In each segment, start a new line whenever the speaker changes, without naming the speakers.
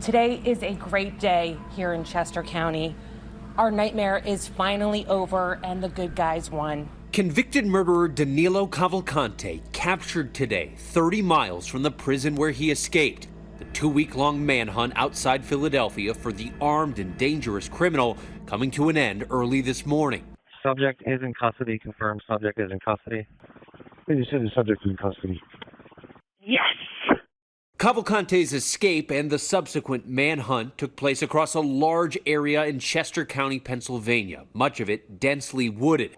Today is a great day here in Chester County. Our nightmare is finally over and the good guys won.
Convicted murderer Danilo Cavalcante captured today 30 miles from the prison where he escaped. The 2-week-long manhunt outside Philadelphia for the armed and dangerous criminal coming to an end early this morning.
Subject is in custody. Confirmed subject is in custody.
You said the subject is in custody.
Yes!
Cavalcante's escape and the subsequent manhunt took place across a large area in Chester County, Pennsylvania, much of it densely wooded.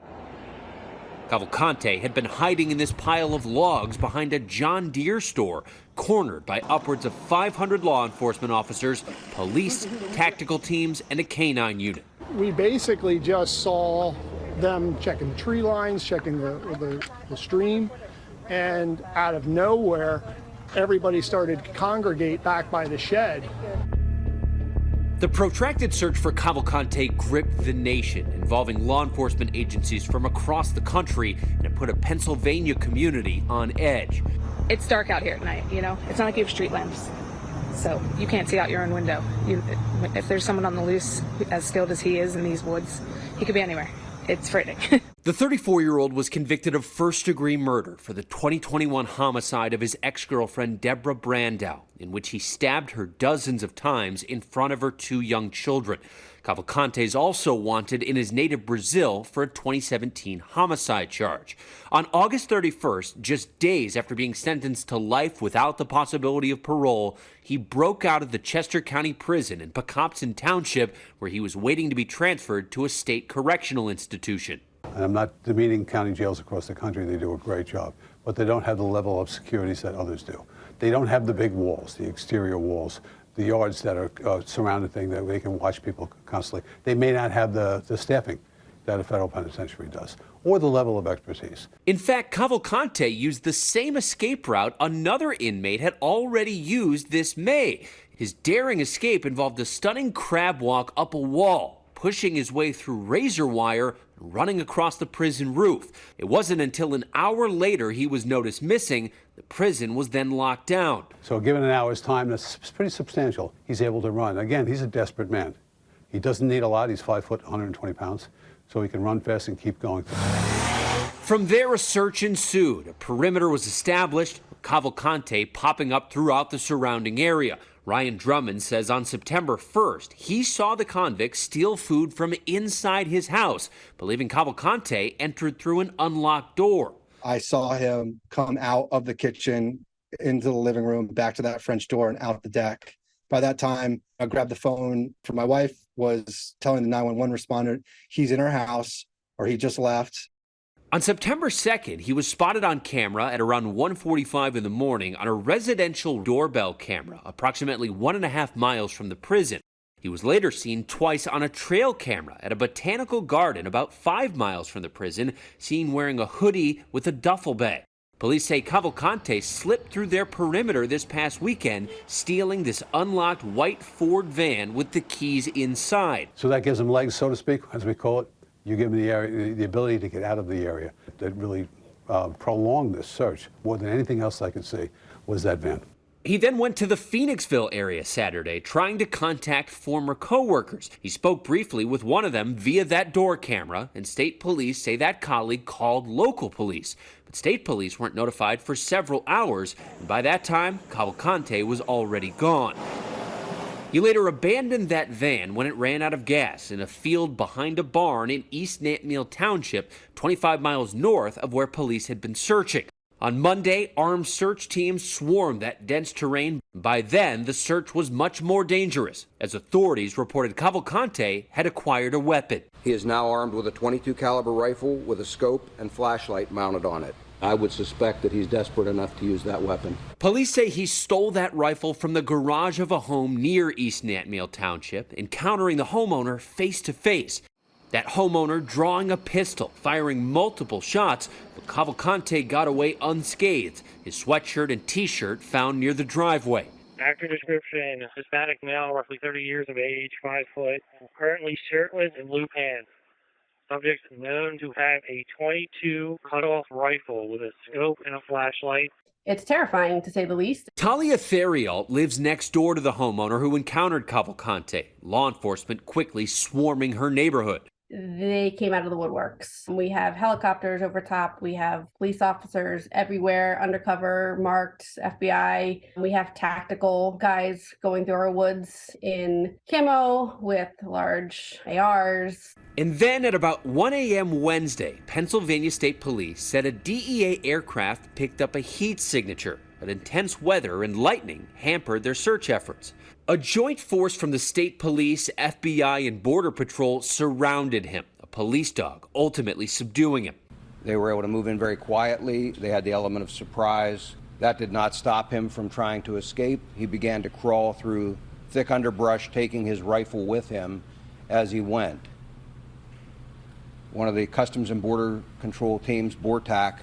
Cavalcante had been hiding in this pile of logs behind a John Deere store, cornered by upwards of 500 law enforcement officers, police, tactical teams, and a canine unit.
We basically just saw them checking tree lines, checking the stream, and out of nowhere, everybody started to congregate back by the shed.
The protracted search for Cavalcante gripped the nation, involving law enforcement agencies from across the country, and it put a Pennsylvania community on edge.
It's dark out here at night, you know? It's not like you have street lamps, so you can't see out your own window. If there's someone on the loose as skilled as he is in these woods, he could be anywhere. It's frightening.
The 34-year-old was convicted of first-degree murder for the 2021 homicide of his ex-girlfriend Deborah Brandow, in which he stabbed her dozens of times in front of her 2 young children. Cavalcante is also wanted in his native Brazil for a 2017 homicide charge. On August 31st, just days after being sentenced to life without the possibility of parole, he broke out of the Chester County Prison in Pocopson Township, where he was waiting to be transferred to a state correctional institution.
And I'm not demeaning county jails across the country. They do a great job, but they don't have the level of securities that others do. They don't have the big walls, the exterior walls, the yards that are surrounded thing that they can watch people constantly. They may not have the staffing that a federal penitentiary does, or the level of expertise.
In fact, Cavalcante used the same escape route another inmate had already used this May. His daring escape involved a stunning crab walk up a wall, pushing his way through razor wire, running across the prison roof. It wasn't until an hour later he was noticed missing. The prison was then locked down.
So given an hour's time, that's pretty substantial. He's able to run. Again, he's a desperate man. He doesn't need a lot. He's 5 foot, 120 pounds, so he can run fast and keep going.
From there, a search ensued. A perimeter was established, with Cavalcante popping up throughout the surrounding area. Ryan Drummond says on September 1st, he saw the convict steal food from inside his house, believing Cavalcante entered through an unlocked door.
I saw him come out of the kitchen into the living room, back to that French door and out the deck. By that time, I grabbed the phone from my wife, was telling the 911 responder he's in her house or he just left.
On September 2nd, he was spotted on camera at around 1:45 in the morning on a residential doorbell camera, approximately 1.5 miles from the prison. He was later seen twice on a trail camera at a botanical garden about 5 miles from the prison, seen wearing a hoodie with a duffel bag. Police say Cavalcante slipped through their perimeter this past weekend, stealing this unlocked white Ford van with the keys inside.
So that gives him legs, so to speak, as we call it. You give him the ability to get out of the area. That really prolonged this search. More than anything else I could see was that van.
He then went to the Phoenixville area Saturday, trying to contact former co-workers. He spoke briefly with one of them via that door camera, and state police say that colleague called local police. But state police weren't notified for several hours, and by that time, Cavalcante was already gone. He later abandoned that van when it ran out of gas in a field behind a barn in East Nantmeal Township, 25 miles north of where police had been searching. On Monday, armed search teams swarmed that dense terrain. By then, the search was much more dangerous, as authorities reported Cavalcante had acquired a weapon.
He is now armed with a .22 caliber rifle with a scope and flashlight mounted on it. I would suspect that he's desperate enough to use that weapon.
Police say he stole that rifle from the garage of a home near East Nantmeal Township, encountering the homeowner face to face. That homeowner drawing a pistol, firing multiple shots, but Cavalcante got away unscathed. His sweatshirt and t-shirt found near the driveway.
Actor description, Hispanic male, roughly 30 years of age, 5 foot, currently shirtless and blue pants. Subject known to have a .22 cut-off rifle with a scope and a flashlight.
it's terrifying, to say the least.
Talia Theriault lives next door to the homeowner who encountered Cavalcante. Law enforcement quickly swarming her neighborhood.
They came out of the woodworks. We have helicopters over top. We have police officers everywhere, undercover, marked, FBI. We have tactical guys going through our woods in camo with large ARs.
And then at about 1 a.m. Wednesday, Pennsylvania State Police said a DEA aircraft picked up a heat signature, but intense weather and lightning hampered their search efforts. A joint force from the state police, FBI, and Border Patrol surrounded him, a police dog ultimately subduing him.
They were able to move in very quietly. They had the element of surprise. That did not stop him from trying to escape. He began to crawl through thick underbrush, taking his rifle with him as he went. One of the Customs and Border Control teams, BORTAC,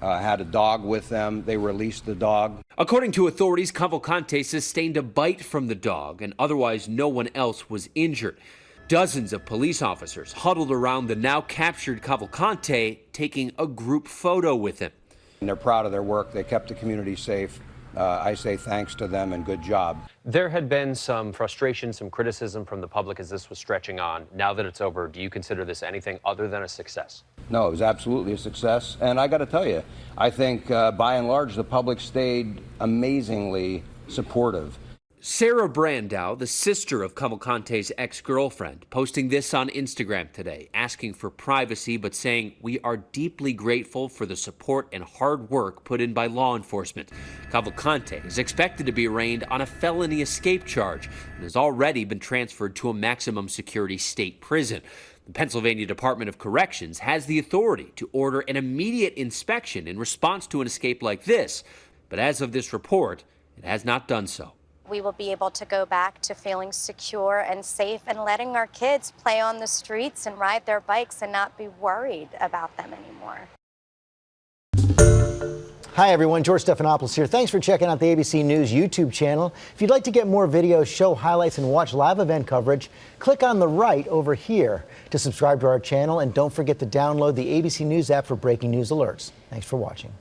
had a dog with them. They released the dog.
According to authorities, Cavalcante sustained a bite from the dog, and otherwise no one else was injured. Dozens of police officers huddled around the now captured Cavalcante, taking a group photo with him.
And they're proud of their work. They kept the community safe. I say thanks to them and good job.
There had been some frustration, some criticism from the public as this was stretching on. Now that it's over, do you consider this anything other than a success?
No, it was absolutely a success. And I got to tell you, I think by and large, the public stayed amazingly supportive.
Sarah Brandow, the sister of Cavalcante's ex-girlfriend, posting this on Instagram today, asking for privacy but saying, "We are deeply grateful for the support and hard work put in by law enforcement. Cavalcante is expected to be arraigned on a felony escape charge and has already been transferred to a maximum security state prison. The Pennsylvania Department of Corrections has the authority to order an immediate inspection in response to an escape like this, but as of this report, it has not done so.
We will be able to go back to feeling secure and safe and letting our kids play on the streets and ride their bikes and not be worried about them anymore."
Hi everyone, George Stephanopoulos here. Thanks for checking out the ABC News YouTube channel. If you'd like to get more videos, show highlights, and watch live event coverage, click on the right over here to subscribe to our channel, and don't forget to download the ABC News app for breaking news alerts. Thanks for watching.